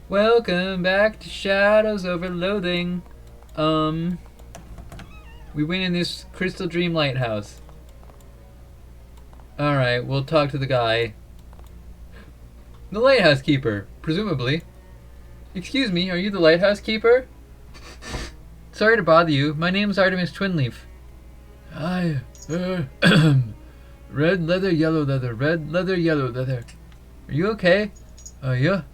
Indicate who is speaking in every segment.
Speaker 1: Welcome back to Shadows over Loathing. We went in this Crystal Dream Lighthouse. Alright, we'll talk to the guy. The lighthouse keeper, presumably. Excuse me, are you the lighthouse keeper? Sorry to bother you. My name's Artemis Twinleaf. Hi. Red leather, yellow leather. Red leather, yellow leather. Are you okay? Yeah.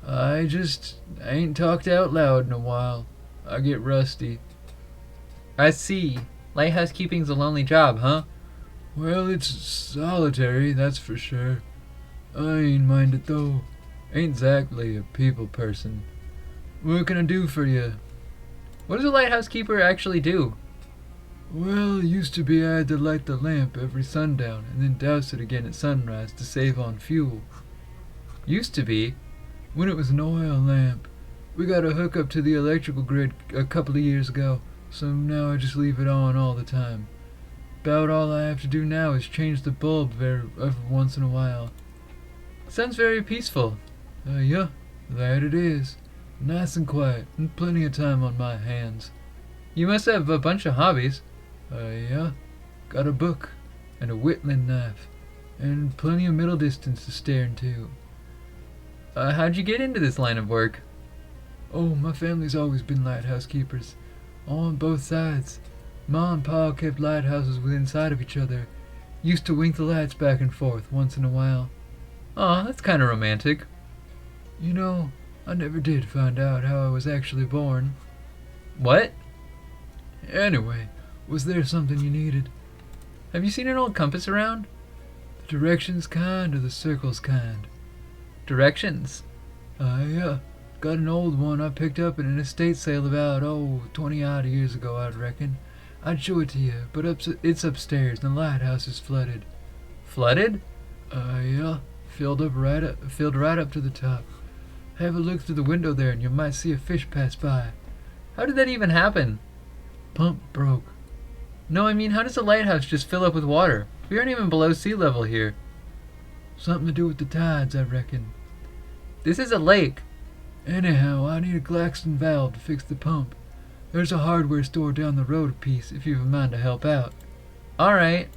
Speaker 1: I ain't talked out loud in a while. I get rusty. I see. Lighthouse keeping's a lonely job, huh? Well, it's solitary, that's for sure. I ain't mind it though. Ain't exactly a people person. What can I do for you? What does a lighthouse keeper actually do? Well, it used to be I had to light the lamp every sundown and then douse it again at sunrise to save on fuel. Used to be? When it was an oil lamp. We got a hookup to the electrical grid a couple of years ago, so now I just leave it on all the time. About all I have to do now is change the bulb every once in a while. Sounds very peaceful. Yeah, that it is. Nice and quiet, and plenty of time on my hands. You must have a bunch of hobbies. Yeah. Got a book, and a whittling knife, and plenty of middle distance to stare into. How'd you get into this line of work? Oh, my family's always been lighthouse keepers. On both sides. Ma and Pa kept lighthouses within sight of each other. Used to wink the lights back and forth once in a while. Aw, that's kind of romantic. You know, I never did find out how I was actually born. What? Anyway, was there something you needed? Have you seen an old compass around? The directions kind or the circles kind? Directions? Yeah. Got an old one I picked up at an estate sale about, 20-odd years ago, I'd reckon. I'd show it to you, but it's upstairs and the lighthouse is flooded. Flooded? Yeah. Filled right up to the top. Have a look through the window there and you might see a fish pass by. How did that even happen? Pump broke. No, I mean, how does a lighthouse just fill up with water? We aren't even below sea level here. Something to do with the tides, I reckon. This is a lake. Anyhow, I need a Glaxton valve to fix the pump. There's a hardware store down the road a piece if you have a mind to help out. Alright.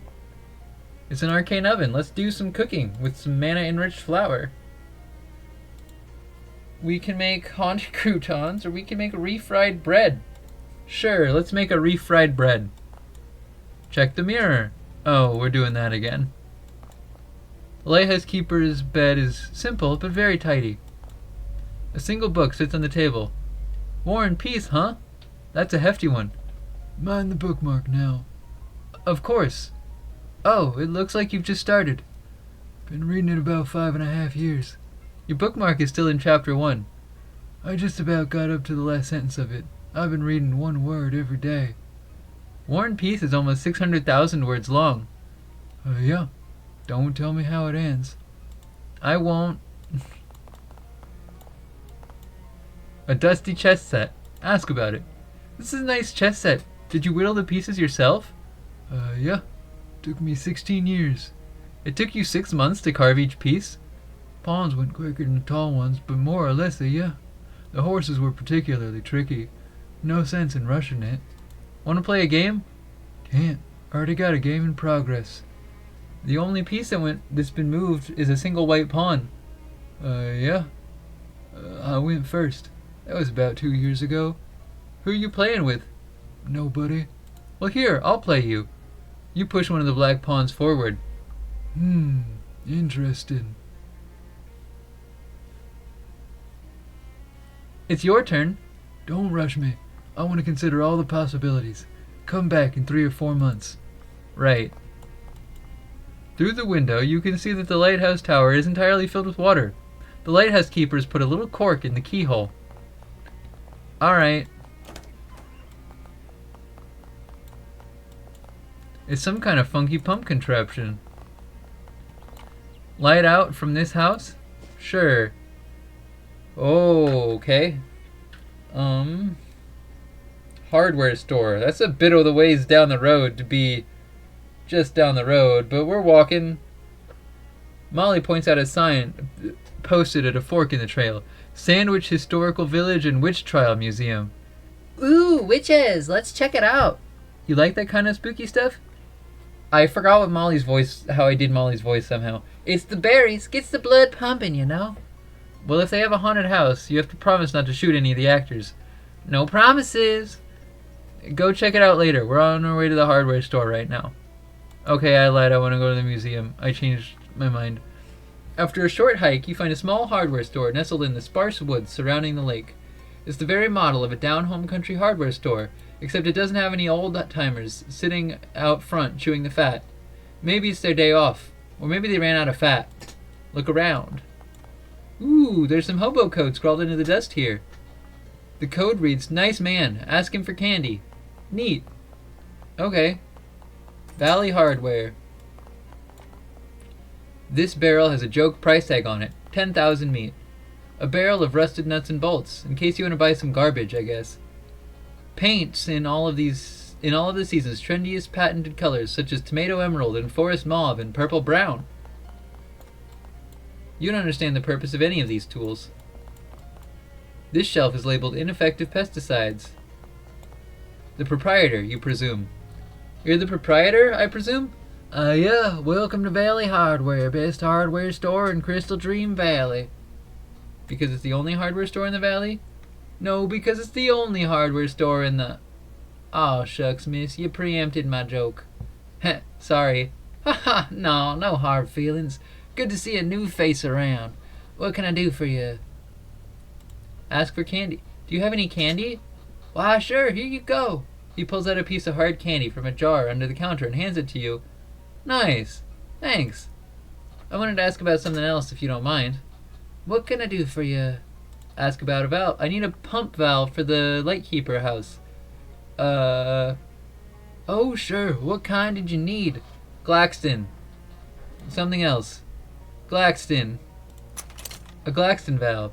Speaker 1: It's an arcane oven. Let's do some cooking with some mana-enriched flour. We can make haunted croutons, or we can make refried bread. Sure, let's make a refried bread. Check the mirror. Oh, we're doing that again. The lighthouse keeper's bed is simple, but very tidy. A single book sits on the table. War and Peace, huh? That's a hefty one. Mind the bookmark now. Of course. Oh, it looks like you've just started. Been reading it about 5.5 years. Your bookmark is still in chapter 1. I just about got up to the last sentence of it. I've been reading one word every day. War and Peace is almost 600,000 words long. Yeah. Don't tell me how it ends. I won't. A dusty chess set. Ask about it. This is a nice chess set. Did you whittle the pieces yourself? Yeah. Took me 16 years. It took you 6 months to carve each piece? Pawns went quicker than the tall ones, but more or less, yeah. The horses were particularly tricky. No sense in rushing it. Want to play a game? Can't. Already got a game in progress. The only piece that's been moved is a single white pawn. Yeah. I went first. That was about 2 years ago. Who are you playing with? Nobody. Well, here, I'll play you. You push one of the black pawns forward. Interesting. It's your turn. Don't rush me. I want to consider all the possibilities. Come back in 3 or 4 months. Right. Through the window, you can see that the lighthouse tower is entirely filled with water. The lighthouse keepers put a little cork in the keyhole. Alright. It's some kind of funky pump contraption. Light out from this house? Sure. Oh, okay. Hardware store. That's a bit of the ways down the road to be just down the road, but we're walking. Molly points out a sign. posted at a fork in the trail. Sandwich Historical Village and Witch Trial Museum. Ooh, witches! Let's check it out. You like that kind of spooky stuff? I forgot what Molly's voice, how I did Molly's voice somehow. It's the berries, gets the blood pumping, you know? Well, if they have a haunted house, you have to promise not to shoot any of the actors. No promises. Go check it out later. We're on our way to the hardware store right now. Okay, I lied. I want to go to the museum. I changed my mind. After a short hike, you find a small hardware store nestled in the sparse woods surrounding the lake. It's the very model of a down-home country hardware store, except it doesn't have any old-timers sitting out front chewing the fat. Maybe it's their day off, or maybe they ran out of fat. Look around. Ooh, there's some hobo code scrawled into the dust here. The code reads, "Nice man, ask him for candy." Neat. Okay. Valley Hardware. This barrel has a joke price tag on it. 10,000 meat. A barrel of rusted nuts and bolts, in case you want to buy some garbage, I guess. Paints in all of the season's trendiest patented colors, such as tomato emerald and forest mauve and purple brown. You don't understand the purpose of any of these tools. This shelf is labeled ineffective pesticides. The proprietor, you presume. You're the proprietor, I presume? Yeah, welcome to Valley Hardware, best hardware store in Crystal Dream Valley. Because it's the only hardware store in the valley? No, because it's the only hardware store in the... Aw, shucks, miss, you preempted my joke. Heh, sorry. Haha, no hard feelings. Good to see a new face around. What can I do for you? Ask for candy. Do you have any candy? Why, sure, here you go. He pulls out a piece of hard candy from a jar under the counter and hands it to you. Nice. Thanks. I wanted to ask about something else, if you don't mind. What can I do for you? Ask about a valve. I need a pump valve for the Lightkeeper house. Oh, sure. What kind did you need? Glaxton. Something else. Glaxton. A Glaxton valve.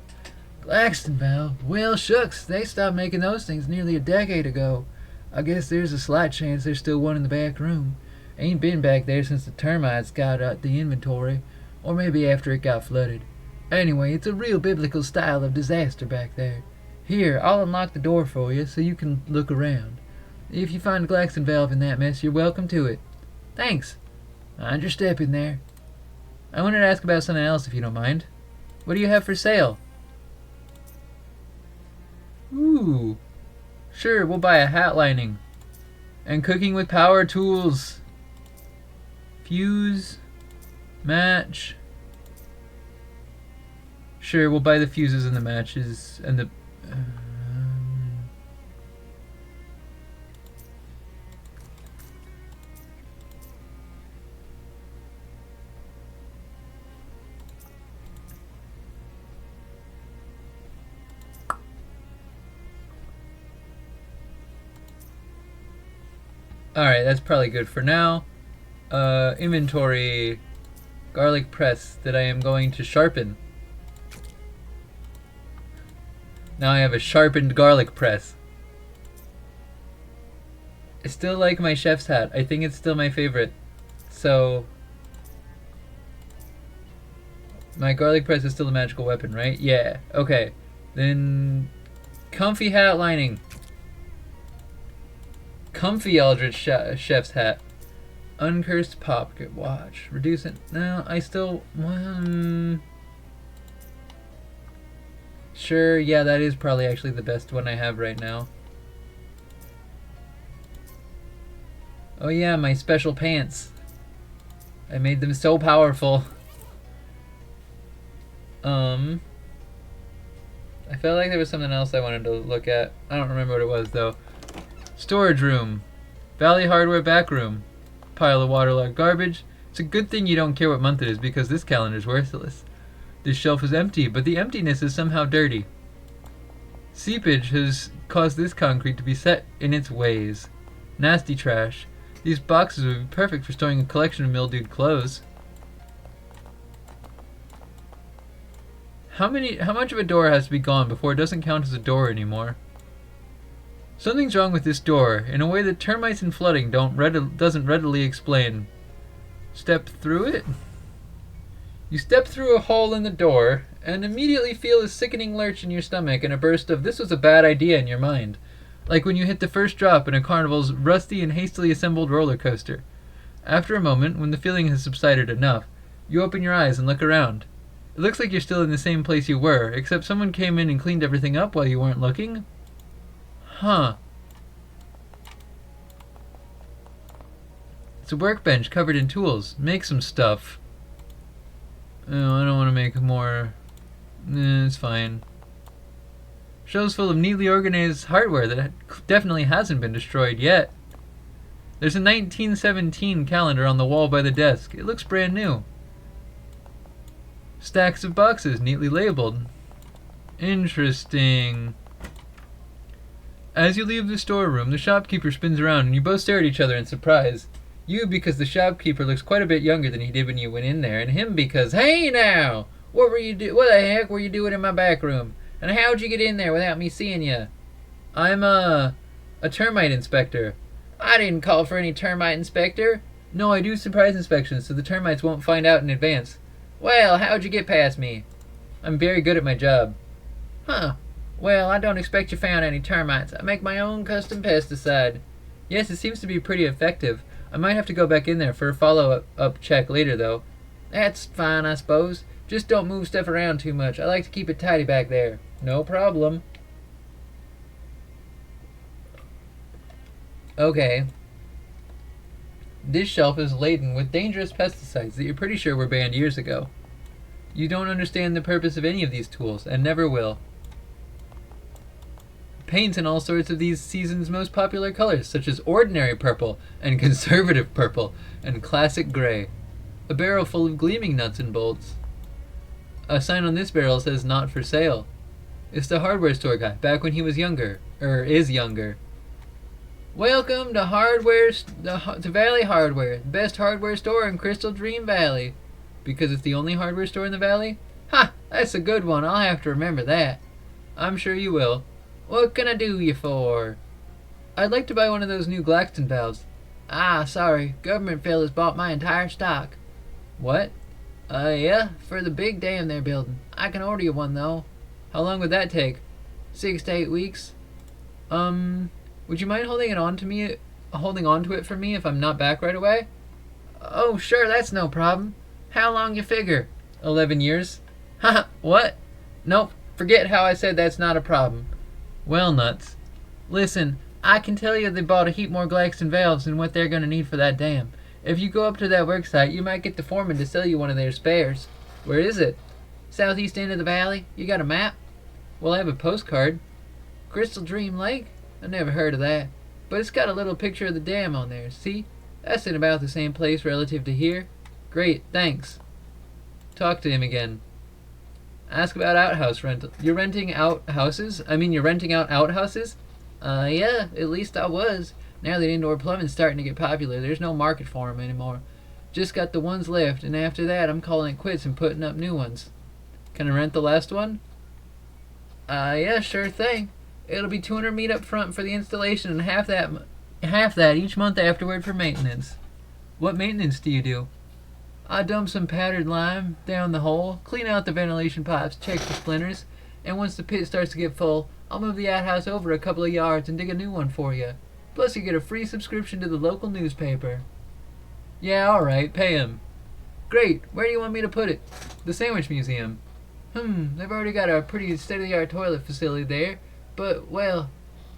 Speaker 1: Glaxton valve? Well, shucks. They stopped making those things nearly a decade ago. I guess there's a slight chance there's still one in the back room. Ain't been back there since the termites got out the inventory, or maybe after it got flooded. Anyway, it's a real biblical style of disaster back there. Here, I'll unlock the door for you so you can look around. If you find a Glaxton valve in that mess, you're welcome to it. Thanks. Mind your step in there. I wanted to ask about something else if you don't mind. What do you have for sale? Ooh. Sure, we'll buy a hat lining. And cooking with power tools. Fuse. Match. Sure, we'll buy the fuses and the matches and the... Alright, that's probably good for now. Inventory. Garlic press that I am going to sharpen. Now I have a sharpened garlic press. I still like my chef's hat. I think it's still my favorite. So... my garlic press is still a magical weapon, right? Yeah. Okay. Then... comfy hat lining. Comfy Aldrich chef's hat. Uncursed pocket watch. Reduce it. No, I still... Sure, yeah, that is probably actually the best one I have right now. Oh yeah, my special pants. I made them so powerful. I felt like there was something else I wanted to look at. I don't remember what it was though. Storage room. Valley Hardware back room. Pile of waterlogged garbage. It's a good thing you don't care what month it is because this calendar's worthless. This shelf is empty, but the emptiness is somehow dirty. Seepage has caused this concrete to be set in its ways. Nasty trash. These boxes would be perfect for storing a collection of mildewed clothes. How much of a door has to be gone before it doesn't count as a door anymore? Something's wrong with this door, in a way that termites and flooding doesn't readily explain. Step through it? You step through a hole in the door and immediately feel a sickening lurch in your stomach and a burst of "this was a bad idea" in your mind. Like when you hit the first drop in a carnival's rusty and hastily assembled roller coaster. After a moment, when the feeling has subsided enough, you open your eyes and look around. It looks like you're still in the same place you were, except someone came in and cleaned everything up while you weren't looking. Huh. It's a workbench covered in tools. Make some stuff. Oh, I don't want to make more. It's fine. Shelves full of neatly organized hardware that definitely hasn't been destroyed yet. There's a 1917 calendar on the wall by the desk. It looks brand new. Stacks of boxes neatly labeled. Interesting. As you leave the storeroom, the shopkeeper spins around and you both stare at each other in surprise. You because the shopkeeper looks quite a bit younger than he did when you went in there, and him because, hey now! What the heck were you doing in my back room? And how'd you get in there without me seeing you? I'm a termite inspector. I didn't call for any termite inspector. No, I do surprise inspections so the termites won't find out in advance. Well, how'd you get past me? I'm very good at my job. Huh. Well, I don't expect you found any termites. I make my own custom pesticide. Yes, it seems to be pretty effective. I might have to go back in there for a follow-up check later, though. That's fine, I suppose. Just don't move stuff around too much. I like to keep it tidy back there. No problem. Okay. This shelf is laden with dangerous pesticides that you're pretty sure were banned years ago. You don't understand the purpose of any of these tools, and never will. Paints in all sorts of these seasons' most popular colors, such as ordinary purple, and conservative purple, and classic gray. A barrel full of gleaming nuts and bolts. A sign on this barrel says "not for sale." It's the hardware store guy, back when he was younger, is younger. Welcome to Valley Hardware, the best hardware store in Crystal Dream Valley. Because it's the only hardware store in the valley? Ha! That's a good one, I'll have to remember that. I'm sure you will. What can I do you for? I'd like to buy one of those new Glaxton valves. Ah, sorry, government fellas bought my entire stock. What? Yeah, for the big dam they're building. I can order you one, though. How long would that take? 6 to 8 weeks. Would you mind holding on to it for me if I'm not back right away? Oh, sure, that's no problem. How long you figure? 11 years. Haha, what? Nope, forget how I said that's not a problem. Well, nuts. Listen, I can tell you they bought a heap more Glaxton valves than what they're going to need for that dam. If you go up to that work site, you might get the foreman to sell you one of their spares. Where is it? Southeast end of the valley. You got a map? Well, I have a postcard. Crystal Dream Lake? I never heard of that. But it's got a little picture of the dam on there. See? That's in about the same place relative to here. Great, thanks. Talk to him again. Ask about outhouse rental. You're renting out houses? You're renting out outhouses? Yeah, at least I was. Now that indoor plumbing's starting to get popular, there's no market for 'em anymore. Just got the ones left, and after that, I'm calling it quits and putting up new ones. Can I rent the last one? Yeah, sure thing. It'll be $200 up front for the installation and half that each month afterward for maintenance. What maintenance do you do? I dump some powdered lime down the hole, clean out the ventilation pipes, check for splinters, and once the pit starts to get full, I'll move the outhouse over a couple of yards and dig a new one for you. Plus you get a free subscription to the local newspaper. Yeah, alright, pay him. Great, where do you want me to put it? The Sandwich Museum. They've already got a pretty state-of-the-art toilet facility there, but, well,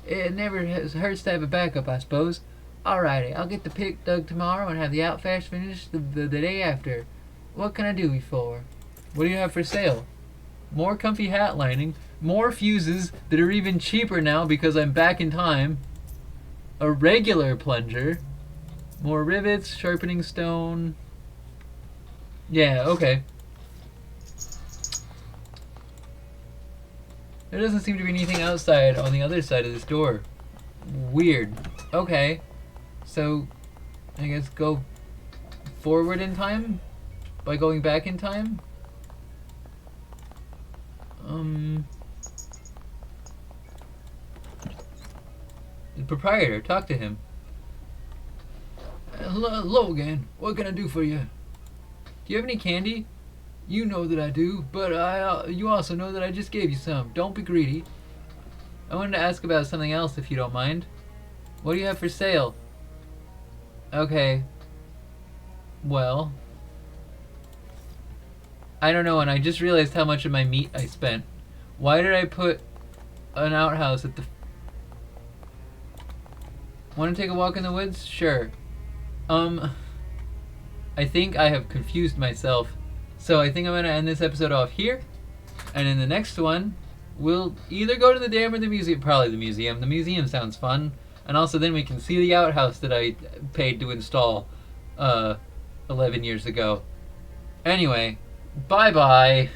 Speaker 1: it never hurts to have a backup, I suppose. Alrighty, I'll get the pit dug tomorrow and have the outfast finished the day after. What can I do you for? What do you have for sale? More comfy hat lining, more fuses that are even cheaper now because I'm back in time, a regular plunger, more rivets, sharpening stone. Yeah, okay. There doesn't seem to be anything outside on the other side of this door. Weird. Okay. So, I guess go forward in time by going back in time? The proprietor, talk to him. Hello again. What can I do for you? Do you have any candy? You know that I do, but you also know that I just gave you some. Don't be greedy. I wanted to ask about something else, if you don't mind. What do you have for sale? Okay. Well, I don't know, and I just realized how much of my meat I spent. Why did I put an outhouse at the... Want to take a walk in the woods? Sure. I think I have confused myself. So I think I'm going to end this episode off here. And in the next one, we'll either go to the dam or the museum. Probably the museum. The museum sounds fun. And also then we can see the outhouse that I paid to install 11 years ago. Anyway, bye-bye.